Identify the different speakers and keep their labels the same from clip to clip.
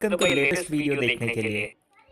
Speaker 1: Welcome to latest video देखने के लिए।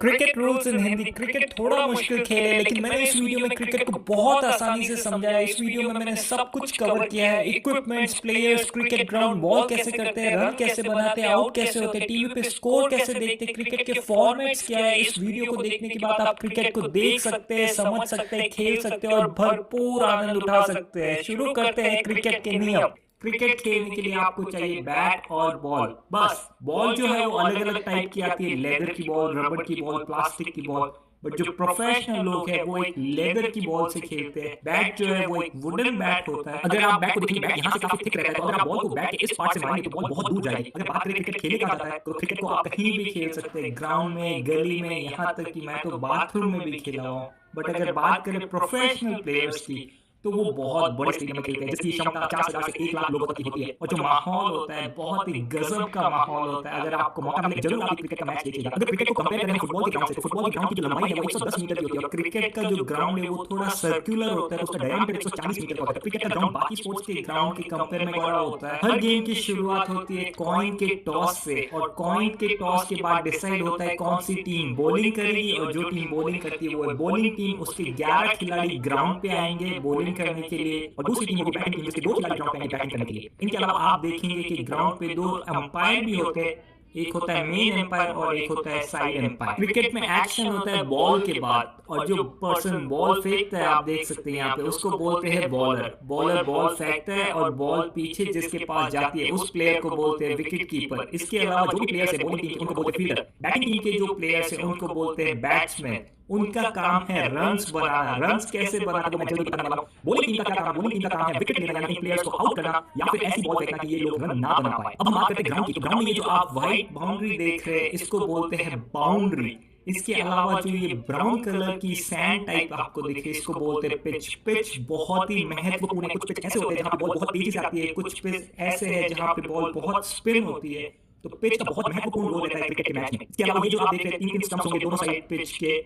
Speaker 1: Cricket rules in Hindi. Cricket थोड़ा मुश्किल खेल है, लेकिन मैंने इस वीडियो में क्रिकेट को बहुत आसानी से समझाया। इस वीडियो में मैंने सब कुछ कवर किया है। Equipments, players, cricket ground, ball कैसे करते हैं, रन कैसे बनाते हैं, आउट कैसे होते हैं, टीवी पे स्कोर कैसे देखते हैं, क्रिकेट के फॉर्मेट्स क्या है। इस वीडियो को देखने के बाद आप क्रिकेट को देख सकते हैं, समझ सकते हैं, खेल सकते हैं और भरपूर आनंद उठा सकते हैं। शुरू करते हैं क्रिकेट के नियम। क्रिकेट खेलने के लिए आपको चाहिए बैट और बॉल। बस बॉल जो है वो अलग अलग टाइप की आती है, लेदर की बॉल, रबड़ की बॉल, प्लास्टिक की बॉल। बट जो प्रोफेशनल लोग हैं वो एक लेदर की बॉल से खेलते हैं। बैट जो है वो एक वुडन बैट होता है। अगर आप बैट को देखेंगे, बैट यहाँ से काफी थिक रहता है, तो अगर आप बॉल को बैट के इस पार्ट से मारेंगे तो बॉल बहुत दूर जाएगी। अगर बात करें क्रिकेट खेले कहा जाता है, तो क्रिकेट को आप कहीं भी खेल सकते हैं, ग्राउंड में, गली में, यहाँ तक कि मैं तो बाथरूम में भी खेला हूँ। बट अगर बात करें प्रोफेशनल प्लेयर्स की, तो वो बहुत बड़े स्टेडियम में खेलते हैं, जिसकी क्षमता 50,000 से 1 लाख लोगों तक की होती है। और जो माहौल होता है बहुत ही गजब का माहौल होता है। अगर आपको मौका मिले जरूर आप क्रिकेट का मैच देखिएगा। अगर क्रिकेट को कंपेयर करें फुटबॉल के ग्राउंड से, तो फुटबॉल के ग्राउंड की जो लंबाई है वो 110 मीटर की होती है, और क्रिकेट का जो ग्राउंड है वो थोड़ा सर्कुलर होता है, तो उसका डायमीटर 140 मीटर का होता है। क्रिकेट का ग्राउंड बाकी स्पोर्ट्स के ग्राउंड के कंपेयर में बड़ा होता है। हर गेम की शुरुआत होती है कॉइन के टॉस से, और कॉइन के टॉस के बाद डिसाइड होता है कौन सी टीम बॉलिंग करेगी, और जो टीम बॉलिंग करती है वो है बॉलिंग टीम। उसके 11 खिलाड़ी ग्राउंड पे आएंगे बॉलिंग करने के लिए, और दूसरी टीम होगी बैटिंग टीम, जिसके 2 खिलाड़ी ग्राउंड पे आएंगे बैटिंग करने के लिए। इनके अलावा आप देखेंगे कि ग्राउंड पे 2 अंपायर भी होते हैं, एक होता है मेन एम्पायर और एक होता है साइड एम्पायर। क्रिकेट में एक्शन होता है बॉल के बाद, और जो पर्सन बॉल फेंकता है आप देख सकते हैं यहाँ पे, उसको बोलते हैं बॉलर। बॉलर बॉल फेंकता है और बॉल पीछे जिसके पास जाती है उस प्लेयर को बोलते हैं विकेट कीपर। इसके अलावा जो भी प्लेयर्स है बॉलिंग टीम के उनको बोलते हैं फील्डर। बैटिंग टीम के जो प्लेयर्स है उनको बोलते हैं बैट्समैन। उनका काम है रन्स बनाना। रन्स कैसे बनाना वो मैं जल्दी बताने वाला हूं। बॉलिंग टीम का क्या काम है? बॉलिंग टीम का काम है विकेट लेना, यानी प्लेयर्स को आउट करना, या फिर ऐसी बॉल फेंकना कि ये लोग रन ना बना पाए। अब हम बात करते हैं ग्राउंड की। तो ग्राउंड में ये जो आप व्हाइट बाउंड्री देख रहे हैं इसको बोलते हैं बाउंड्री। इसके अलावा जो ये ब्राउन कलर की सैंड टाइप आपको दिखे इसको बोलते हैं पिच। पिच बहुत ही महत्वपूर्ण है। कुछ पिच ऐसे होते हैं जहां पे बॉल बहुत तेजी से आती है, कुछ पिच ऐसे है जहां पे बॉल बहुत स्पिन होती है। तो पिच का बहुत महत्वपूर्ण रोल रहता है क्रिकेट के मैच में। इसके अलावा ये जो आप देख रहे हैं 3-3 स्टंप्स होंगे दोनों साइड पिच के।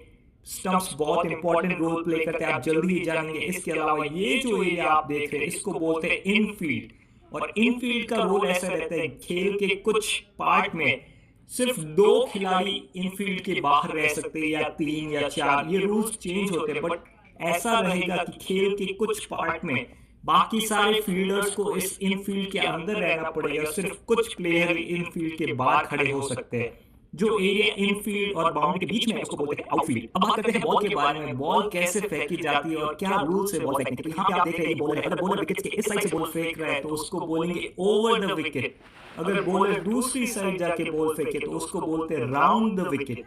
Speaker 1: स्टंप्स बहुत इंपॉर्टेंट रोल प्ले करते हैं, आप जल्दी ही जानेंगे। इसके अलावा ये जो एरिया आप देख रहे हैं इसको बोलते हैं इनफील्ड। और इनफील्ड का रोल ऐसा रहता है खेल के कुछ पार्ट में सिर्फ 2 खिलाड़ी इनफील्ड के बाहर रह सकते हैं, या 3 या 4, ये रूल्स चेंज होते हैं। बट ऐसा रहेगा कि खेल के कुछ पार्ट में बाकी सारे फील्डर्स को इस इनफील्ड के अंदर रहना पड़ेगा, सिर्फ कुछ प्लेयर इनफील्ड के बाहर खड़े हो सकते हैं। जो एरिया इनफील्ड और बाउंड्री के बीच में है उसको बोलते हैं आउटफील्ड। अब बात करते हैं बॉल के बारे में। बॉल कैसे फेंकी जाती है और क्या रूल्स है बॉल फेंकने के। तो यहाँ पे आप देख रहे हैं बॉलर है, अगर बॉलर विकेट के इस साइड से बॉल फेंक रहा है तो उसको बोलेंगे ओवर द विकेट। अगर बॉलर दूसरी साइड जाके बॉल फेंके तो उसको बोलते हैं राउंड द विकेट।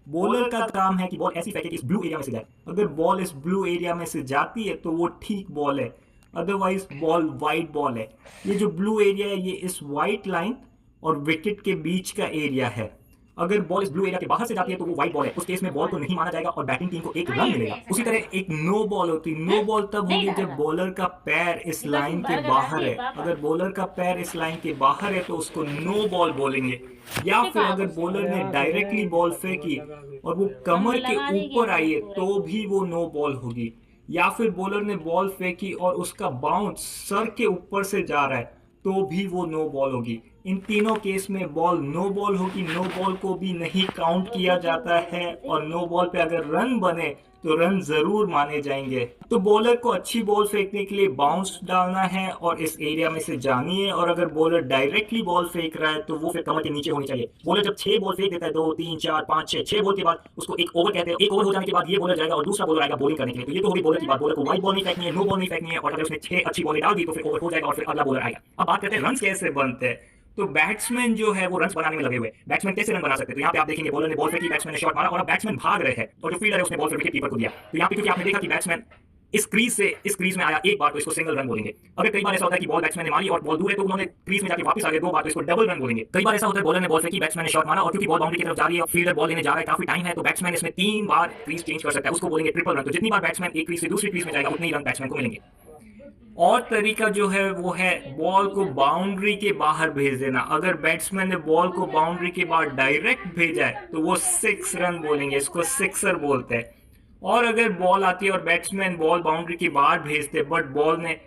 Speaker 1: बॉलर का काम है कि बॉल ऐसी फेंके कि इस ब्लू एरिया में से जाए। अगर बॉल इस ब्लू एरिया में से जाती है तो वो ठीक बॉल है, अदरवाइज बॉल वाइट बॉल है। ये जो ब्लू एरिया है ये इस वाइट लाइन और विकेट के बीच का एरिया है। अगर बॉल इस ब्लू एरिया के बाहर से जाती है तो वो व्हाइट बॉल है, उस केस में बॉल को नहीं माना जाएगा और बैटिंग टीम को 1 रन मिलेगा। उसी तरह एक नो बॉल होती है। नो बॉल तब होगी जब बॉलर का पैर इस लाइन के बाहर है। अगर बॉलर का पैर इस लाइन के बाहर है तो उसको नो बॉल बोलेंगे। या फिर अगर बॉलर ने डायरेक्टली बॉल फेंकी और वो कमर के ऊपर आई है तो भी वो नो बॉल होगी। या फिर बॉलर ने बॉल फेंकी और उसका बाउंस सर के ऊपर से जा रहा है तो भी वो नो बॉल होगी। इन तीनों केस में बॉल नो बॉल होगी। नो बॉल को भी नहीं काउंट किया जाता है, और नो बॉल पे अगर रन बने तो रन जरूर माने जाएंगे। तो बॉलर को अच्छी बॉल फेंकने के लिए बाउंस डालना है और इस एरिया में से जानी है। और अगर बॉलर डायरेक्टली बॉल फेंक रहा है तो वो फिर कमर के नीचे होनी चाहिए। बॉलर जब 6 बॉल फेंक देता है, 2 3 4 5 6 बॉल के बाद उसको एक ओवर कहते हैं। एक ओवर हो जाने के बाद ये बॉलर जाएगा और दूसरा बॉलर आएगा बॉलिंग करने के लिए। तो ये तो होगी बॉलर की बात। बॉलर को वाइट बॉल नहीं फेंकनी है, नो बॉल नहीं फेंकनी है, और अगर उसने 6 अच्छी बॉलें डाल दी तो फिर ओवर हो जाएगा और फिर अगला बॉलर आएगा। अब बात करते हैं रन कैसे बनते हैं। तो बैट्समैन जो है वो रन बनाने में लगे हुए। बैट्समैन कैसे रन बना सकते हैं? तो यहाँ पे आप देखेंगे बॉलर ने बॉल फेंकी, बैट्समैन ने शॉट मारा और अब बैट्समैन भाग रहे हैं, और जो फील्डर है उसने बॉल विकेट कीपर को दिया। तो यहाँ पे क्योंकि आपने देखा कि बैट्समैन इस क्रीज से इस क्रीज में आया एक बार तो इसको सिंगल रन बोलेंगे। अगर कई बार ऐसा होता है कि बॉल बैट्समैन ने मारी और बॉल दूर है तो उन्होंने क्रीज में जाके वापस आ गए 2 बार तो इसको डबल रन बोलेंगे। कई बार ऐसा होता है बॉलर ने बॉल फेंकी, बैट्समैन ने शॉट मारा और क्योंकि बॉल बाउंड्री की तरफ जा रही है, फील्डर बॉल लेने जा रहा है, काफी टाइम है, तो बैट्समैन इसमें 3 बार क्रीज चेंज कर सकता है, उसको बोलेंगे ट्रिपल रन। तो जितनी बार बैट्समैन एक क्रीज से दूसरी क्रीज में जाएगा उतने ही रन बैट्समैन को मिलेंगे। और तरीका जो है वो है बॉल को बाउंड्री के बाहर भेज देना। अगर बैट्समैन ने बॉल को बाउंड्री के बाहर डायरेक्ट भेजा है तो वो 6 रन बोलेंगे, इसको सिक्सर बोलते हैं। और अगर बॉल आती है और बैट्समैन बॉल बाउंड्री के बाहर भेजते बट बॉल ने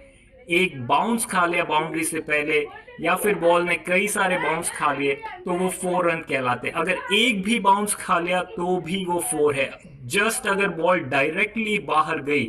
Speaker 1: एक बाउंस खा लिया बाउंड्री से पहले या फिर बॉल ने कई सारे बाउंस खा लिए तो वो 4 रन कहलाते हैं। अगर एक भी बाउंस खा लिया तो भी वो 4 है। जस्ट अगर बॉल डायरेक्टली बाहर गई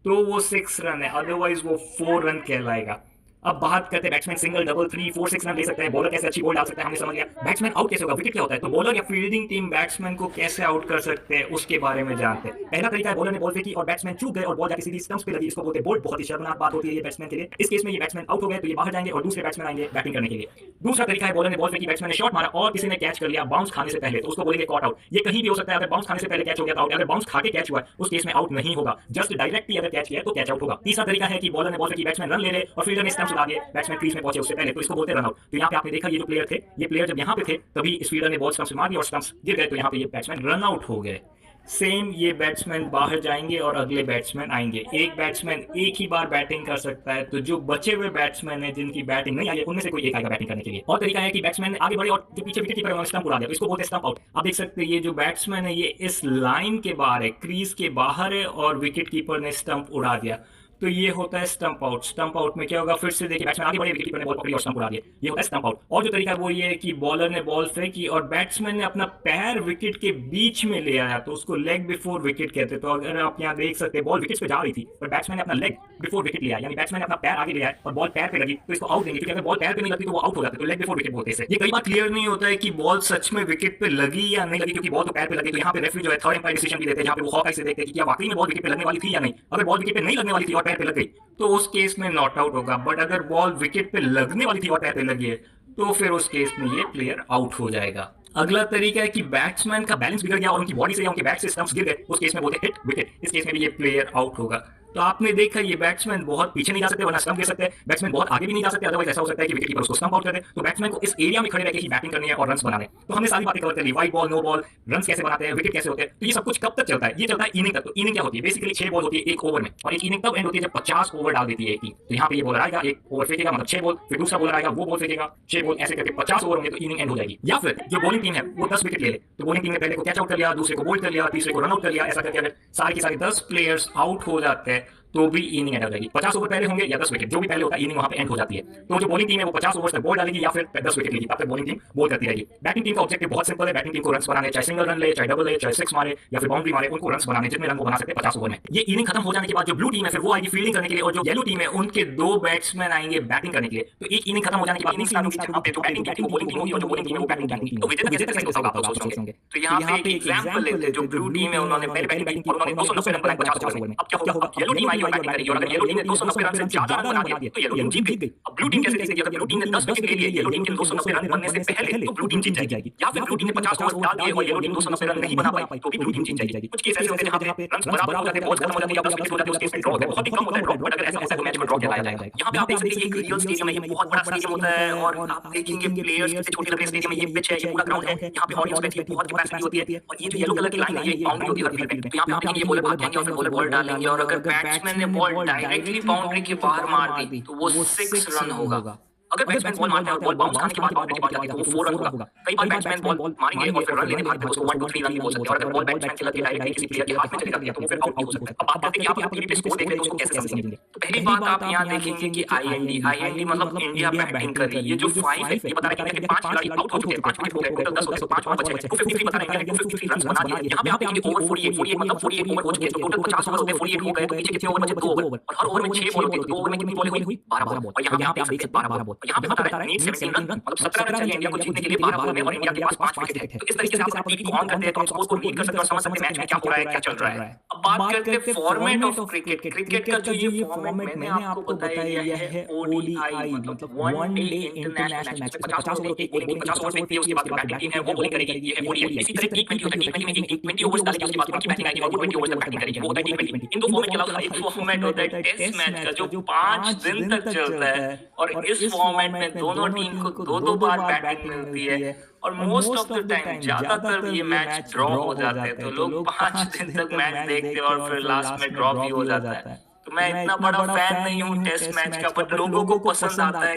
Speaker 1: तो वो 6 रन है, अदरवाइज वो 4 रन कहलाएगा। अब बात करते हैं बैट्समैन सिंगल डबल 3 4 6 रन ले सकते हैं, बॉलर कैसे अच्छी बॉल डाल सकता है हमने समझ लिया। बैट्समैन आउट कैसे होगा, विकेट क्या होता है, तो बॉलर या फील्डिंग टीम बैट्समैन को कैसे आउट कर सकते हैं उसके बारे में जानते हैं। पहला तरीका है बॉलर ने बॉल फेंकी और बैट्समैन चूक गए और बॉल जाके सीधी स्टंप्स पे लगी, इसको बोलते हैं बोल्ड। बहुत ही शर्मनाक बात होती है ये बैट्समैन के लिए। इस केस में ये बैट्समैन आउट हो गए तो ये बाहर जाएंगे और दूसरे बैट्समैन आएंगे बैटिंग करने के लिए। दूसरा तरीका है बॉलर ने बॉल फेंकी, बैट्समैन ने शॉट मारा और किसी ने कैच कर लिया बाउंस खाने से पहले, तो उसको बोलेंगे कॉट आउट। ये कहीं भी हो सकता है, अगर बाउंस खाने से पहले कैच हो गया तो आउट, अगर बाउंस खा के कैच हुआ उस केस में आउट नहीं होगा, जस्ट डायरेक्टली अगर कैच किया तो कैच आउट होगा। तीसरा तरीका है कि बॉलर ने बॉल फेंकी, बैट्समैन रन ले रहे और फील्डर ने स्टंप्स उड़ा दिए, बैट्समैन क्रीज में पहुंचे उससे पहले, तो इसको बोलते हैं रन आउट। तो यहाँ पे आपने देखा ये जो प्लेयर थे, ये प्लेयर जब यहाँ पे थे तभी इस फील्डर ने बॉल स्टंप्स मार दिया और स्टंप्स गिर गए, तो यहाँ पे ये बैट्समैन रन आउट हो गए। सेम ये बैट्समैन बाहर जाएंगे और अगले बैट्समैन आएंगे। एक बैट्समैन एक ही बार बैटिंग कर सकता है, तो जो बचे हुए बैट्समैन है जिनकी बैटिंग नहीं आई है उनमें से कोई एक आएगा बैटिंग करने के लिए। और तरीका है कि बैट्समैन आगे बढ़े और जो पीछे विकेट कीपर है स्टंप उड़ा दिया, तो इसको बोलते हैं स्टंप आउट। आप देख सकते हैं ये जो बैट्समैन है ये इस लाइन के बाहर है, क्रीज के बाहर है और विकेट कीपर ने स्टंप उड़ा दिया, तो ये होता है स्टंप आउट। स्टंप आउट में क्या होगा, फिर से देखिए बैट्समैन आगे बढ़े, विकेट कीपर ने बॉल पकड़ी और स्टंप उड़ा दिया, ये होता है स्टंप आउट। और जो तरीका है वो ये है कि बॉलर ने बॉल फेंकी और बैट्समैन ने अपना पैर विकेट के बीच में ले आया, तो उसको लेग बिफोर विकेट कहते हैं। तो अगर आप यहाँ देख सकते हैं बॉल विकेट पे जा रही थी पर बैट्समैन ने अपना लेग बिफोर विकेट लिया, यानी बैट्समैन ने अपना पैर आगे लिया और बॉल पैर पे लगी, तो इसको आउट देंगे, क्योंकि अगर बॉल पैर पे नहीं लगती तो वो आउट हो जाती है, तो लेग बिफोर विकेट बोलते हैं। ये कई बार क्लियर नहीं होता है कि बॉल सच में विकेट पे लगी या नहीं लगी, क्योंकि बॉल तो पैर पे लगी, तो यहाँ पे रेफरी जो है थर्ड एम्पायर डिसीजन भी देते हैं, जहाँ पे वो हॉक आई से देखते हैं कि क्या वाकई में बॉल विकेट पे लगने वाली थी या नहीं। अगर बॉल विकेट पे नहीं लगने वाली थी और पैर पे लग गई तो उस केस में नॉट आउट होगा, बट अगर बॉल विकेट पे लगने वाली थी और पैर पे लगी है तो फिर उस केस में ये प्लेयर आउट हो जाएगा। अगला तरीका है कि बैट्समैन का बैलेंस बिगड़ गया और उनकी बॉडी से या उनके बैट से स्टंप्स गिर गए, उस केस में बोलते हैं हिट विकेट, इस केस में भी ये प्लेयर आउट होगा। तो आपने देखा ये बैट्समैन बहुत पीछे नहीं जा सकते वरना स्टंप गिर सकते हैं, बैट्समैन बहुत आगे भी नहीं जा सकते, अदरवाइज ऐसा हो सकता है कि विकेट कीपर उसको स्टंप आउट कर दे। तो बैट्समैन को इस एरिया में खड़े रह के ही बैटिंग करनी है और रन्स बनाने। तो हमने सारी बातें कवर कर ली, wide ball, no ball, runs कैसे बनाते हैं, विकेट कैसे होते हैं। तो ये सब कुछ कब तक चलता है, ये चलता है इनिंग तक। तो इनिंग क्या होती है, बेसिकली 6 बॉल होती है एक ओवर में, और एक इनिंग तब एंड होती है जब 50 ओवर डाल देती है एक टीम। तो यहाँ पे ये बॉलर आएगा, एक ओवर फेंकेगा मतलब 6 बॉल, फिर दूसरा बॉलर आएगा वो बॉल फेंकेगा 6 बॉल, ऐसे करके 50 ओवर होंगे तो इनिंग एंड हो जाएगी। या फिर जो बॉलिंग टीम है वो 10 विकेट ले ले, तो बॉलिंग टीम ने पहले को कैच आउट कर लिया, दूसरे को बोल्ड कर लिया, तीसरे को रन आउट कर लिया, ऐसा करके अगर सारे के सारे 10 प्लेयर्स आउट हो जाते हैं तो भी इनिंग एंड हो जाएगी। 50 ओवर पहले होंगे या 10 विकेट, जो भी पहले होता है इनिंग वहां पे एंड हो जाती है। तो जो बॉलिंग टीम है वो 50 ओवर तक बॉल डालेगी या फिर 10 विकेट लेगी, तब तक बॉलिंग टीम बॉल करती रहेगी। बैटिंग टीम का ऑब्जेक्टिव बहुत सिंपल है, बैटिंग टीम को रन्स बनाने, चाहे सिंगल रन ले, चाहे डबल ले, चाहे 6 मारे या फिर बाउंड्री मारे, उनको रन्स बनाने, जितने रन वो बना सकते हैं 50 ओवर में। ये इनिंग खत्म हो जाने के बाद जो ब्लू टीम है फिर वो आएगी फील्डिंग करने के लिए, और जो येलो टीम है उनके 2 बैट्समैन आएंगे बैटिंग करने के लिए। तो एक इनिंग खत्म हो जाने के बाद इनिंग स्टार्ट होगी, जहां पे जो बैटिंग टीम वो बॉलिंग टीम होगी और जो बॉलिंग टीम है वो बैटिंग टीम। तो विजेता कैसे होगा आप सोच रहे होंगे। तो यहाँ पे एक एग्जांपल लेते हैं, जो ब्लू टीम है उन्होंने पहले बैटिंग की और उन्होंने 290 रन बनाए 50 ओवर में। अब क्या होगा, येलो टीम आएगी और बैटिंग करेगी, और अगर येलो टीम ने 290 रन से ज्यादा रन बना दिए तो येलो टीम जीत गई। अब ब्लू टीम कैसे जीतेगी, अगर येलो टीम ने 10 विकेट ले लिए येलो टीम के 290 रन बनने से पहले तो ब्लू टीम जीत जाएगी, या फिर ब्लू टीम ने 50 ओवर डाल दिए और येलो टीम 290 रन नहीं बना पाई तो भी ब्लू टीम जीत जाएगी। कुछ केस ऐसे होते हैं जहां पे रन्स बराबर हो जाते हैं, बॉल्स खत्म हो जाती है या 10 विकेट हो जाते हैं, उस केस में ड्रॉ होता है, बहुत ही कम होता है ड्रॉ, बट अगर ऐसा होता है मैच में ड्रॉ कहलाया जाएगा। यहां पे आप देख सकते हैं ये रियल स्टेडियम है, ये बहुत बड़ा स्टेडियम होता है और आप देखेंगे प्लेयर्स कितने छोटे लग रहे हैं स्टेडियम में, ये पिच है, ये पूरा ग्राउंड है, यहां पे ऑडियंस बैठती है, बहुत कैपेसिटी होती है, और ये जो येलो कलर की लाइन है ये बाउंड्री होती है हर फील्ड पे। तो यहां पे ये बॉलर भाग जाएंगे और फिर बॉलर बॉल डालेंगे, और अगर बैट्समैन ने बॉल डायरेक्टली बाउंड्री के बाहर मार दी तो वो 6 रन होगा। अगर बैट्समैन बॉल मारता है और बॉल बाउंस खाने के बाद बाउंड्री के बाद लगती है तो वो 4 रन होगा। कई बार बैट्समैन बॉल मारेंगे और फिर रन लेने भागते हैं, उसको 1 2 3 रन भी बोल सकते हैं, और अगर बॉल बैट्समैन के लगे डायरेक्टली किसी प्लेयर के हाथ में चली जाती है तो वो फिर आउट हो सकता है। अब बात करते हैं कि आप टीवी पे स्कोर देख रहे हैं तो उसको कैसे समझेंगे। तो पहली बात आप यहां देखेंगे कि आईएनडी मतलब इंडिया बैटिंग कर रही है, ये जो 5 है ये बता रहा है कि 5 खिलाड़ी आउट हो चुके हैं, 5 विकेट हो गए, टोटल 10 हो गए तो 5 और बचे हैं, 253 बता रहे हैं कि 253 रन्स बना दिए। यहां पे आप देखेंगे ओवर 48 मतलब 48 ओवर हो चुके हैं, तो टोटल 50 ओवर हो गए, 48 हो गए, तो पीछे कितने ओवर बचे, 2 ओवर, और हर ओवर में 6 बॉल होती है, तो 2 ओवर में कितनी बॉलें हुई, 12 बॉल, और यहां पे आप देख सकते हैं 12 बॉल, और यहां पे बता रहा है नीड 17 रन मतलब 17 रन चाहिए इंडिया को जीतने के लिए 12 बॉल में, और इंडिया के पास 5 विकेट है। तो इस तरीके से आप टीवी को ऑन करते हैं तो आप स्कोर को रीड कर सकते हैं और समझ सकते हैं मैच में क्या हो रहा है, क्या चल रहा है। अब बात करते हैं फॉर्मेट ऑफ क्रिकेट। क्रिकेट का जो ये फॉर्मेट मैंने आपको बताया है ओडीआई मतलब one day international match, 50 over होते हैं, एक 50 ओवर होती है, उसके बाद बैटिंग टीम है वो बॉलिंग करेगी, ये है ओडीआई। इसी तरह टी20 होता है, टी20 में एक 20 ओवर्स डालेंगे, उसके बाद उनकी बैटिंग आएगी और वो 20 ओवर्स तक बैटिंग करेगी, वो होता है टी20। इन दो फॉर्मेट के अलावा एक फॉर्मेट होता है टेस्ट मैच का जो 5 दिन तक चलता है, और इस फॉर्मेट में दोनों टीम को 2-2 बार बैटिंग मिलती है, और मोस्ट ऑफ द टाइम ज्यादातर ये मैच ड्रॉ हो जाते हैं, तो लोग 5 दिन तक मैच देखते हैं और फिर लास्ट में ड्रॉ भी हो जाता है। तो मैं इतना बड़ा फैन नहीं हूँ टेस्ट मैच का, बट लोगों को पसंद आता है।